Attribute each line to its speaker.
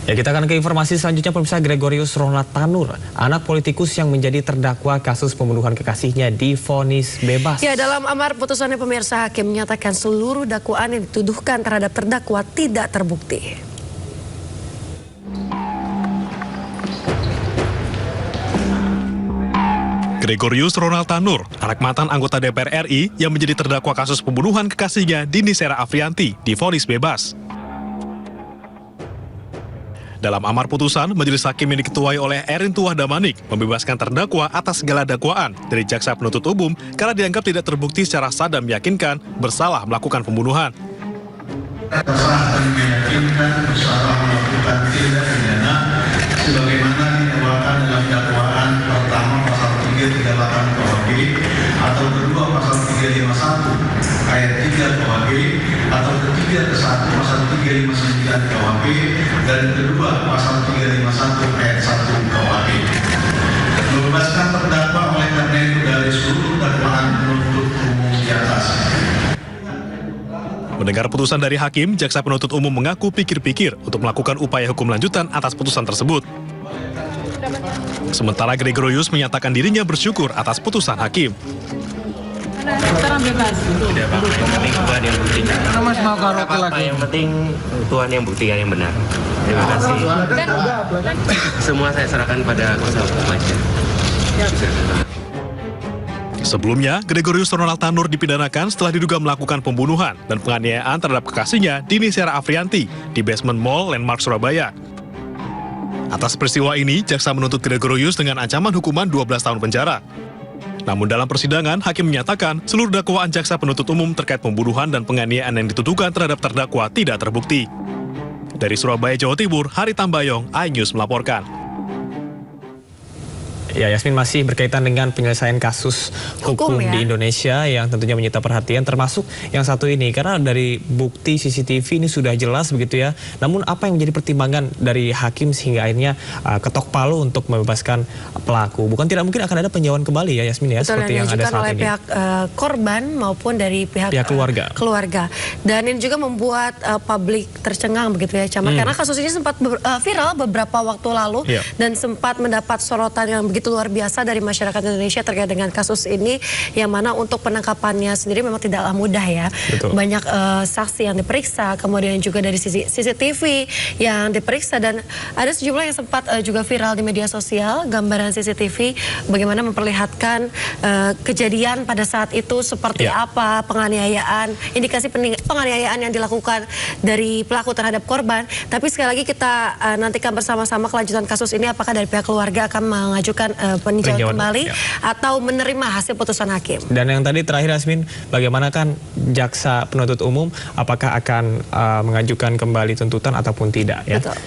Speaker 1: Ya, kita akan ke informasi selanjutnya. Pemirsa, Gregorius Ronald Tanur, anak politikus yang menjadi terdakwa kasus pembunuhan kekasihnya, divonis bebas.
Speaker 2: Ya, dalam amar putusannya pemirsa, hakim menyatakan seluruh dakwaan yang dituduhkan terhadap terdakwa tidak terbukti.
Speaker 3: Gregorius Ronald Tanur, anak mantan anggota DPR RI yang menjadi terdakwa kasus pembunuhan kekasihnya, Dini Sera Afrianti, divonis bebas. Dalam amar putusan, majelis hakim yang diketuai oleh Erin Tuah Damanik membebaskan terdakwa atas segala dakwaan dari jaksa penuntut umum karena dianggap tidak terbukti secara sah dan meyakinkan bersalah melakukan pembunuhan.
Speaker 4: Sah dan meyakinkan bersalah melakukan tindak pidana sebagaimana didakwakan dalam dakwaan pertama pasal 338 KUHP atau kedua pasal 351 ayat 3 KUHP atau ketiga ke 1 pasal 359 KUHP dan kedua pasal 351 ayat 1 KUHP. Membebaskan terdakwa oleh karena itu dari seluruh dakwaan penuntut umum di atas.
Speaker 3: Mendengar putusan dari hakim, jaksa penuntut umum mengaku pikir-pikir untuk melakukan upaya hukum lanjutan atas putusan tersebut. Sementara Gregorius menyatakan dirinya bersyukur atas putusan hakim.
Speaker 5: Sekarang bebas.
Speaker 6: Tidak, Pak. Yang penting Tuhan yang buktikan.
Speaker 5: Karena Mas mau karaoke lagi.
Speaker 6: Yang penting Tuhan yang buktikan yang benar. Terima kasih. Semua saya serahkan pada kuasa hukum aja.
Speaker 3: Sebelumnya, Gregorius Ronald Tanur dipidanakan setelah diduga melakukan pembunuhan dan penganiayaan terhadap kekasihnya, Dini Sera Afrianti, di basement mall Landmark Surabaya. Atas peristiwa ini, jaksa menuntut Gregorius dengan ancaman hukuman 12 tahun penjara. Namun dalam persidangan, hakim menyatakan seluruh dakwaan jaksa penuntut umum terkait pembunuhan dan penganiayaan yang dituduhkan terhadap terdakwa tidak terbukti. Dari Surabaya, Jawa Timur, Hari Tambayong, iNews melaporkan.
Speaker 1: Ya, Yasmin, masih berkaitan dengan penyelesaian kasus hukum
Speaker 2: ya
Speaker 1: di Indonesia yang tentunya menyita perhatian, termasuk yang satu ini. Karena dari bukti CCTV ini sudah jelas begitu ya. Namun apa yang menjadi pertimbangan dari hakim sehingga akhirnya ketok palu untuk membebaskan pelaku? Bukan tidak mungkin akan ada penjauhan kembali ya, Yasmin ya.
Speaker 2: Betul,
Speaker 1: seperti yang ada saat
Speaker 2: oleh
Speaker 1: ini.
Speaker 2: pihak korban maupun dari pihak keluarga. Dan ini juga membuat publik tercengang begitu ya, Camat. Karena kasus ini sempat viral beberapa waktu lalu dan sempat mendapat sorotan yang begitu luar biasa dari masyarakat Indonesia terkait dengan kasus ini, yang mana untuk penangkapannya sendiri memang tidaklah mudah ya.
Speaker 1: Betul.
Speaker 2: Banyak saksi yang diperiksa, kemudian juga dari CCTV yang diperiksa, dan ada sejumlah yang sempat juga viral di media sosial, gambaran CCTV bagaimana memperlihatkan kejadian pada saat itu seperti apa, penganiayaan, indikasi penganiayaan yang dilakukan dari pelaku terhadap korban. Tapi sekali lagi kita nantikan bersama-sama kelanjutan kasus ini, apakah dari pihak keluarga akan mengajukan peninjauan kembali atau menerima hasil putusan hakim.
Speaker 1: Dan yang tadi terakhir, Yasmin, bagaimana kan jaksa penuntut umum, apakah akan mengajukan kembali tuntutan ataupun tidak ya?
Speaker 2: Betul.